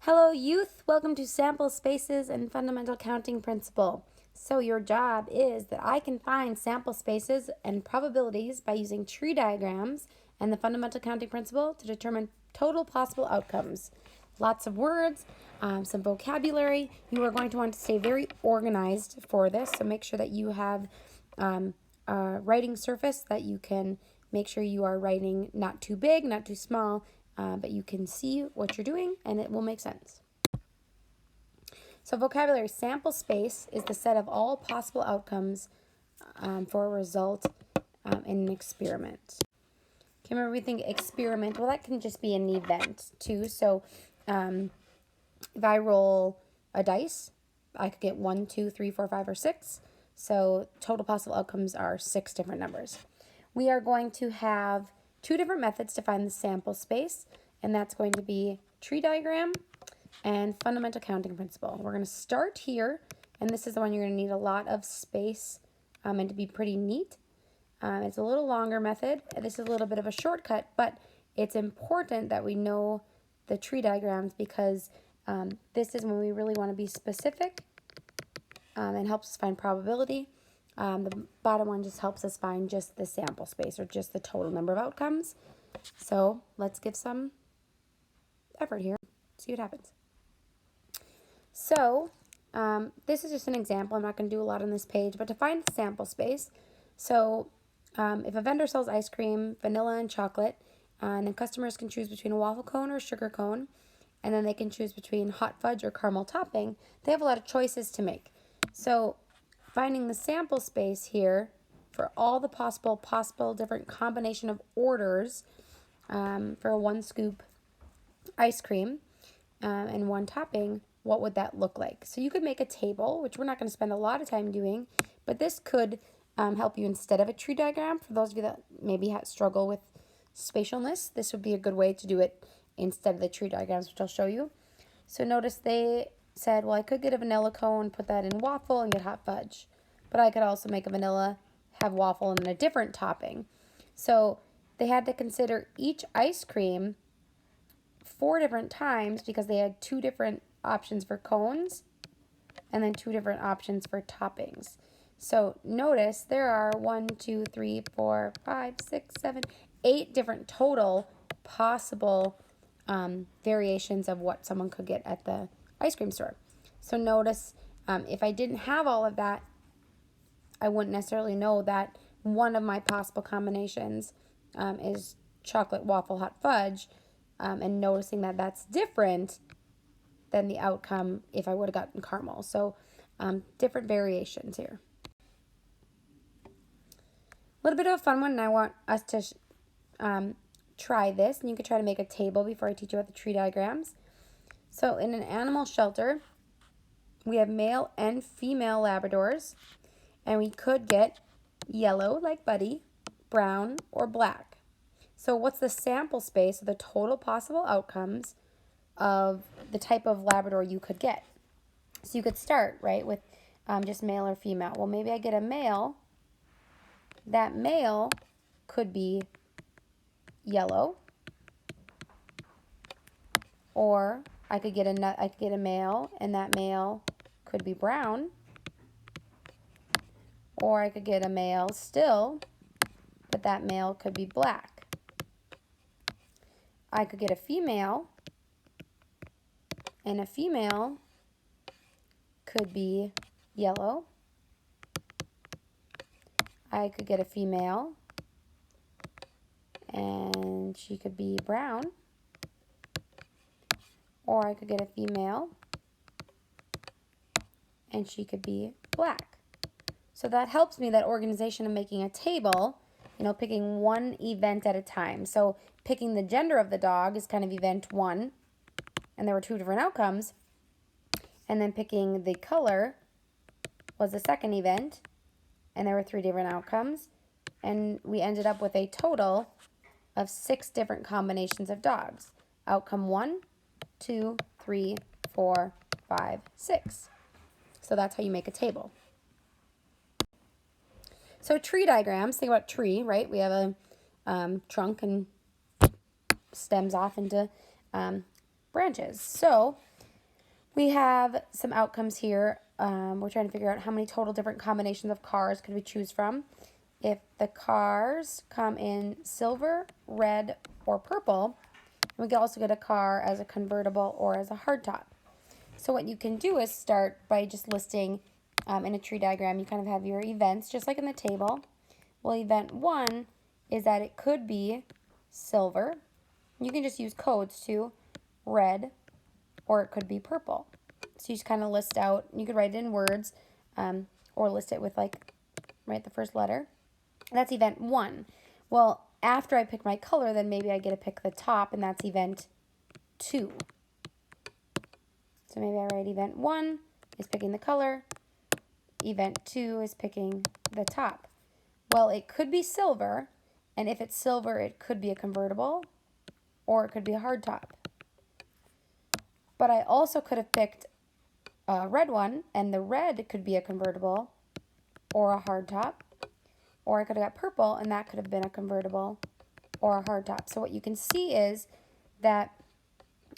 Hello youth, welcome to Sample Spaces and Fundamental Counting Principle. So your job is that I can find sample spaces and probabilities by using tree diagrams and the Fundamental Counting Principle to determine total possible outcomes. Lots of words, some vocabulary. You are going to want to stay very organized for this, so make sure that you have a writing surface that you can make sure you are writing not too big, not too small, but you can see what you're doing and it will make sense. So vocabulary: sample space is the set of all possible outcomes for a result in an experiment. Okay, remember we think experiment, well that can just be an event too. So if I roll a dice, I could get 1, 2, 3, 4, 5, or 6. So total possible outcomes are 6 different numbers. We are going to have 2 different methods to find the sample space, and that's going to be tree diagram and fundamental counting principle. We're going to start here, and this is the one you're going to need a lot of space and to be pretty neat. It's a little longer method. This is a little bit of a shortcut, but it's important that we know the tree diagrams because this is when we really want to be specific and helps us find probability. The bottom one just helps us find just the sample space or just the total number of outcomes. So let's give some effort here, see what happens. So this is just an example. I'm not going to do a lot on this page, but to find the sample space, so if a vendor sells ice cream, vanilla and chocolate, and then customers can choose between a waffle cone or a sugar cone, and then they can choose between hot fudge or caramel topping, they have a lot of choices to make. So finding the sample space here for all the possible different combination of orders for a 1 scoop ice cream and 1 topping, what would that look like? So you could make a table, which we're not going to spend a lot of time doing, but this could help you instead of a tree diagram. For those of you that maybe struggle with spatialness, this would be a good way to do it instead of the tree diagrams, which I'll show you. So notice they said, well, I could get a vanilla cone, put that in waffle, and get hot fudge. But I could also make a vanilla, have waffle, and then a different topping. So they had to consider each ice cream 4 different times because they had 2 different options for cones and then 2 different options for toppings. So notice there are 1, 2, 3, 4, 5, 6, 7, 8 different total possible variations of what someone could get at the ice cream store. So notice if I didn't have all of that, I wouldn't necessarily know that one of my possible combinations is chocolate, waffle, hot fudge, and noticing that that's different than the outcome if I would have gotten caramel. So different variations here. A little bit of a fun one, and I want us to try this, and you could try to make a table before I teach you about the tree diagrams. So in an animal shelter, we have male and female Labradors, and we could get yellow like Buddy, brown, or black. So what's the sample space of the total possible outcomes of the type of Labrador you could get? So you could start, right, with just male or female. Well, maybe I get a male. That male could be yellow, or I could get a male, and that male could be brown, or I could get a male still, but that male could be black. I could get a female, and a female could be yellow. I could get a female, and she could be brown, or I could get a female, and she could be black. So that helps me, that organization of making a table, picking one event at a time. So picking the gender of the dog is kind of event 1, and there were 2 different outcomes. And then picking the color was the second event, and there were 3 different outcomes. And we ended up with a total of 6 different combinations of dogs. Outcome 1, 2, 3, 4, 5, 6. So that's how you make a table. So tree diagrams, think about tree, right? We have a trunk and stems off into branches. So We have some outcomes here. We're trying to figure out how many total different combinations of cars could we choose from. If the cars come in silver, red, or purple, we can also get a car as a convertible or as a hardtop. So what you can do is start by just listing in a tree diagram. You kind of have your events, just like in the table. Well, event 1 is that it could be silver. You can just use codes too, red, or it could be purple. So you just kind of list out, you could write it in words, or list it with like, write the first letter. That's event 1. Well, after I pick my color, then maybe I get to pick the top, and that's event 2. So maybe I write event 1 is picking the color, event 2 is picking the top. Well, it could be silver, and if it's silver, it could be a convertible, or it could be a hardtop. But I also could have picked a red one, and the red could be a convertible or a hardtop. Or I could have got purple, and that could have been a convertible or a hardtop. So what you can see is that,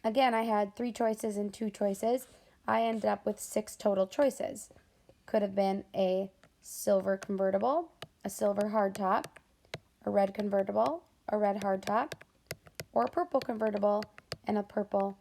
again, I had 3 choices and 2 choices. I ended up with 6 total choices. Could have been a silver convertible, a silver hardtop, a red convertible, a red hardtop, or a purple convertible and a purple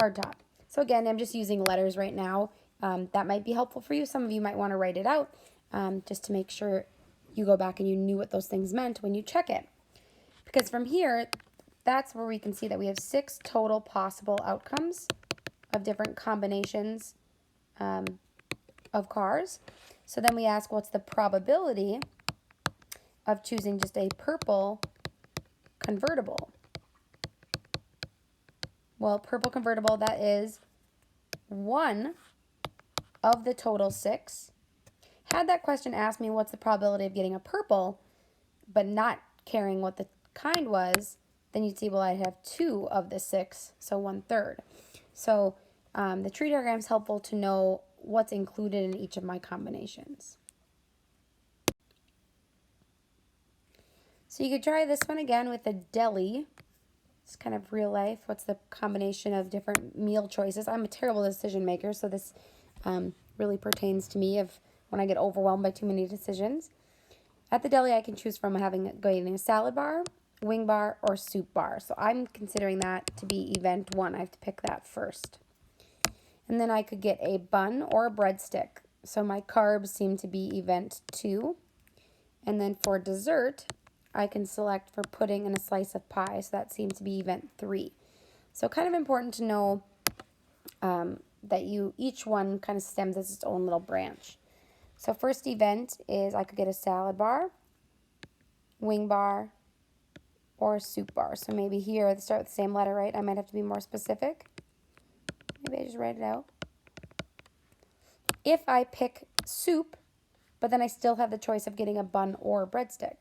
hardtop. So again, I'm just using letters right now. That might be helpful for you. Some of you might want to write it out just to make sure you go back and you knew what those things meant when you check it. Because from here, that's where we can see that we have 6 total possible outcomes of different combinations of cars. So then we ask, what's the probability of choosing just a purple convertible? Well, purple convertible, that is 1 of the total 6. Had that question asked me what's the probability of getting a purple, but not caring what the kind was, then you'd see, well, I have 2 of the 6, so 1/3. So the tree diagram is helpful to know what's included in each of my combinations. So you could try this one again with a deli. It's kind of real life. What's the combination of different meal choices? I'm a terrible decision maker, so this really pertains to me of when I get overwhelmed by too many decisions. At the deli, I can choose from getting a salad bar, wing bar, or soup bar. So I'm considering that to be event 1. I have to pick that first. And then I could get a bun or a breadstick. So my carbs seem to be event 2. And then for dessert, I can select for pudding and a slice of pie. So that seems to be event 3. So kind of important to know that each one kind of stems as its own little branch. So first event is I could get a salad bar, wing bar, or a soup bar. So maybe here, they start with the same letter, right? I might have to be more specific. Maybe I just write it out. If I pick soup, but then I still have the choice of getting a bun or a breadstick.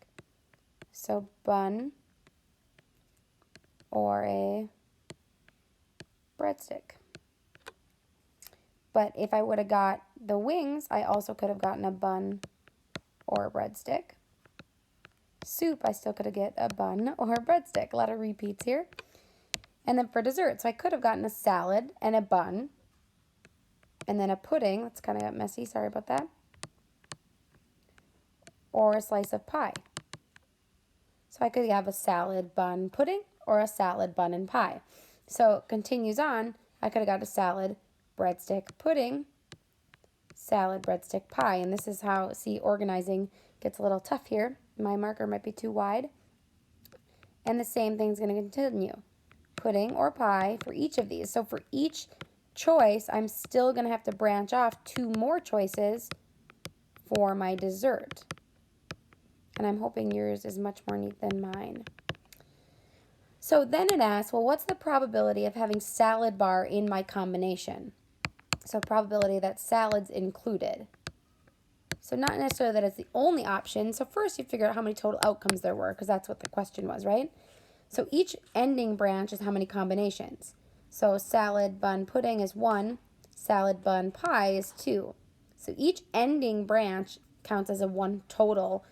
So bun or a breadstick. But if I would have got the wings, I also could have gotten a bun or a breadstick. Soup, I still could have get a bun or a breadstick. A lot of repeats here. And then for dessert, so I could have gotten a salad and a bun. And then a pudding. That's kind of got messy. Sorry about that. Or a slice of pie. So I could have a salad, bun, pudding, or a salad, bun, and pie. So it continues on. I could have got a salad, breadstick, pudding, salad, breadstick, pie. And this is how, see, organizing gets a little tough here. My marker might be too wide. And the same thing's going to continue. Pudding or pie for each of these. So for each choice, I'm still going to have to branch off 2 more choices for my dessert. And I'm hoping yours is much more neat than mine. So then it asks, well, what's the probability of having salad bar in my combination? So probability that salad's included. So not necessarily that it's the only option. So first you figure out how many total outcomes there were, because that's what the question was, right? So each ending branch is how many combinations. So salad, bun, pudding is 1. Salad, bun, pie is 2. So each ending branch counts as a 1 total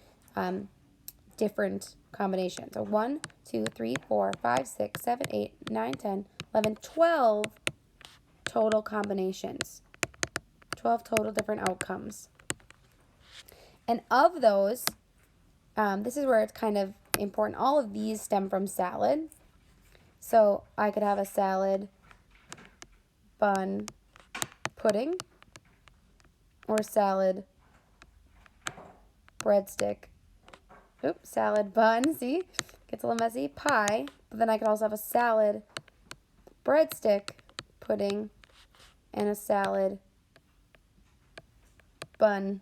different combination. So 1, 2, 3, 4, 5, 6, 7, 8, 9, 10, 11, 12 total combinations, 12 total different outcomes. And of those, this is where it's kind of important. All of these stem from salad. So I could have a salad, bun, pudding, or salad, breadstick. Oops, salad, bun, see? Gets a little messy. Pie. But then I could also have a salad, breadstick, pudding, and a salad, bun,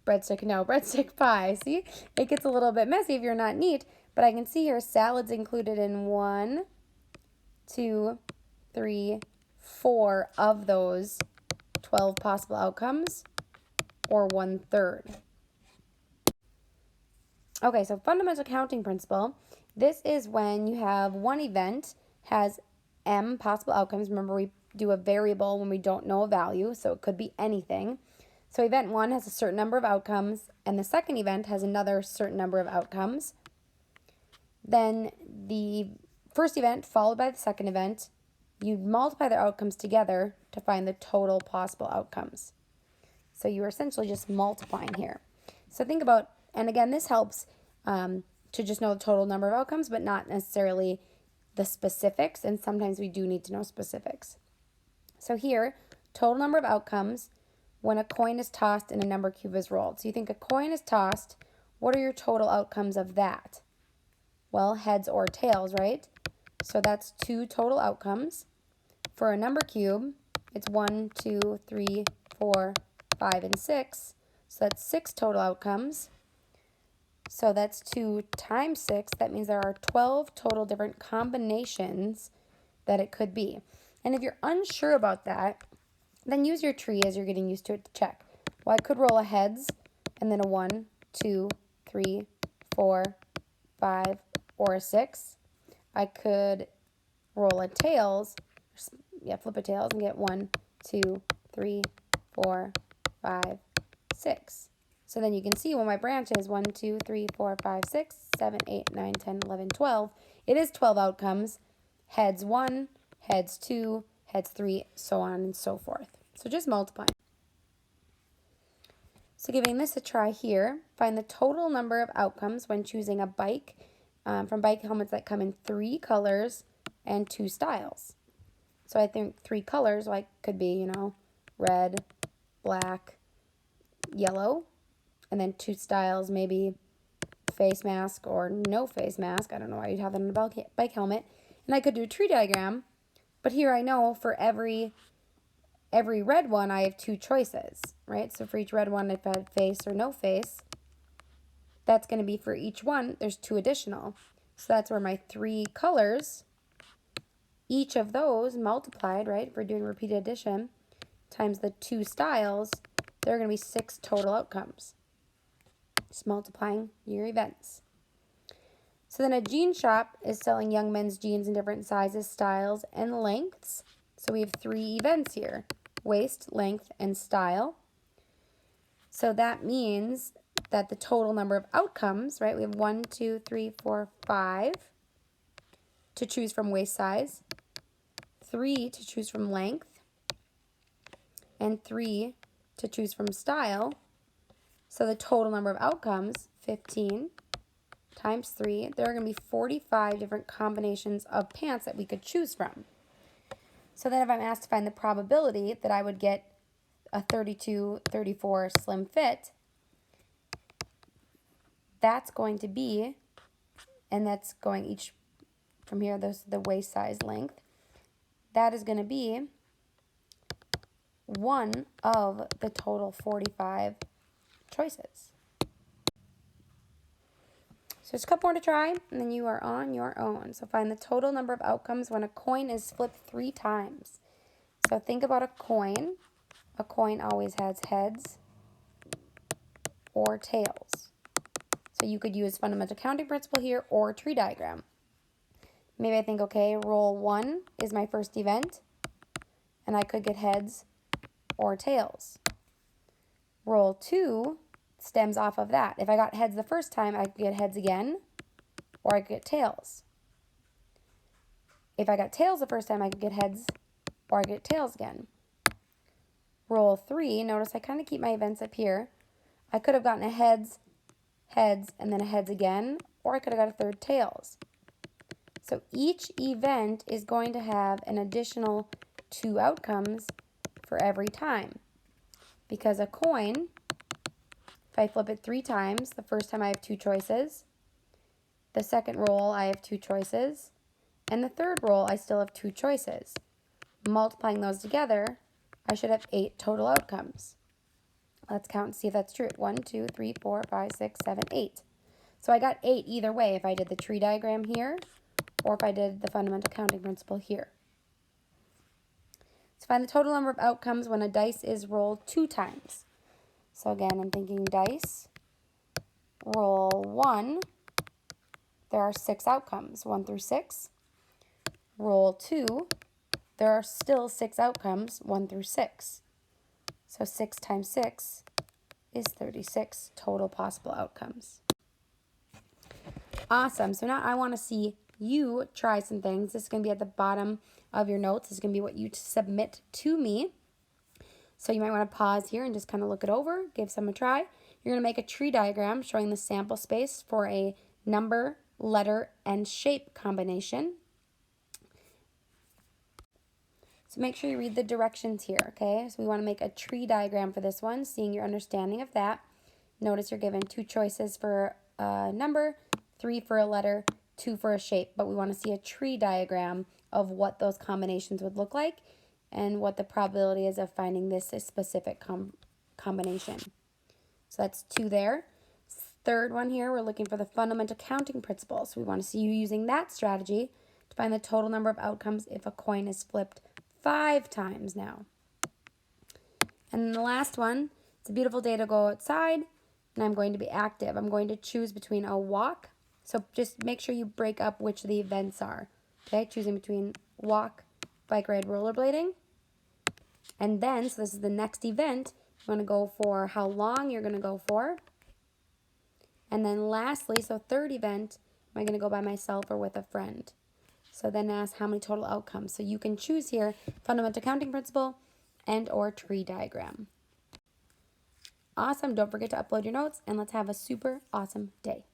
breadstick pie. See? It gets a little bit messy if you're not neat, but I can see here salad's included in 1, 2, 3, 4 of those 12 possible outcomes, or 1/3. Okay, so fundamental counting principle. This is when you have one event has m possible outcomes. Remember, we do a variable when we don't know a value, so it could be anything. So event 1 has a certain number of outcomes, and the second event has another certain number of outcomes. Then the first event followed by the second event, you multiply their outcomes together to find the total possible outcomes. So you are essentially just multiplying here. So think about, and again, this helps to just know the total number of outcomes, but not necessarily the specifics, and sometimes we do need to know specifics. So here, total number of outcomes when a coin is tossed and a number cube is rolled. So you think a coin is tossed, what are your total outcomes of that? Well, heads or tails, right? So that's 2 total outcomes. For a number cube, it's 1, 2, 3, 4, 5, and 6. So that's 6 total outcomes. So that's 2 times 6. That means there are 12 total different combinations that it could be. And if you're unsure about that, then use your tree as you're getting used to it to check. Well, I could roll a heads and then a 1, 2, 3, 4, 5, or a 6. I could roll a tails, flip a tails and get 1, 2, 3, 4, 5, 6. So then you can see when my branch is 1, 2, 3, 4, 5, 6, 7, 8, 9, 10, 11, 12. It is 12 outcomes. Heads 1, heads 2, heads 3, so on and so forth. So just multiplying. So giving this a try here, find the total number of outcomes when choosing a bike from bike helmets that come in 3 colors and 2 styles. So I think 3 colors could be, red, black, yellow, and then 2 styles, maybe face mask or no face mask. I don't know why you'd have that in a bike helmet. And I could do a tree diagram, but here I know for every red one, I have 2 choices, right? So for each red one, if I had face or no face, that's going to be for each one, there's 2 additional. So that's where my 3 colors, each of those multiplied, right, if we're doing repeated addition, times the 2 styles, there are going to be 6 total outcomes. Just multiplying your events. So then a jean shop is selling young men's jeans in different sizes, styles, and lengths. So we have 3 events here, waist, length, and style. So that means that the total number of outcomes, right, we have 1, 2, 3, 4, 5 to choose from waist size, 3 to choose from length, and 3 to choose from style. So the total number of outcomes, 15 times 3, there are going to be 45 different combinations of pants that we could choose from. So then if I'm asked to find the probability that I would get a 32, 34 slim fit, that's going to be, and that's going each from here, the waist size length, that is going to be one of the total 45 choices. So just a couple more to try, and then you are on your own. So find the total number of outcomes when a coin is flipped 3 times. So think about a coin. A coin always has heads or tails. So you could use fundamental counting principle here or tree diagram. Maybe I think, okay, roll 1 is my first event, and I could get heads or tails. Roll 2 stems off of that. If I got heads the first time, I could get heads again, or I could get tails. If I got tails the first time, I could get heads or I get tails again. Roll 3, notice I kind of keep my events up here. I could have gotten a heads, heads, and then a heads again, or I could have got a third tails. So each event is going to have an additional 2 outcomes for every time. Because a coin, if I flip it 3 times, the first time I have 2 choices, the second roll I have 2 choices, and the third roll I still have 2 choices. Multiplying those together, I should have 8 total outcomes. Let's count and see if that's true. 1, 2, 3, 4, 5, 6, 7, 8. So I got 8 either way if I did the tree diagram here or if I did the fundamental counting principle here. So find the total number of outcomes when a dice is rolled 2 times. So again, I'm thinking dice, roll 1. There are 6 outcomes, 1 through 6. Roll 2. There are still 6 outcomes, 1 through 6. So 6 times 6 is 36 total possible outcomes. Awesome. So now I want to see you try some things. This is going to be at the bottom of your notes. This is going to be what you submit to me. So you might want to pause here and just kind of look it over, give some a try. You're going to make a tree diagram showing the sample space for a number, letter, and shape combination. So make sure you read the directions here, okay? So we want to make a tree diagram for this one, seeing your understanding of that. Notice you're given 2 choices for a number, 3 for a letter, 2 for a shape, but we want to see a tree diagram of what those combinations would look like and what the probability is of finding this specific combination. So that's 2 there. Third one here, we're looking for the fundamental counting principle. So we want to see you using that strategy to find the total number of outcomes if a coin is flipped 5 times now. And then the last one, it's a beautiful day to go outside, and I'm going to be active. I'm going to choose between a walk. So just make sure you break up which the events are. Okay, choosing between walk, bike ride, rollerblading. And then, so this is the next event, you want to go for how long you're going to go for. And then lastly, so third event, am I going to go by myself or with a friend? So then ask how many total outcomes. So you can choose here fundamental counting principle and or tree diagram. Awesome. Don't forget to upload your notes and let's have a super awesome day.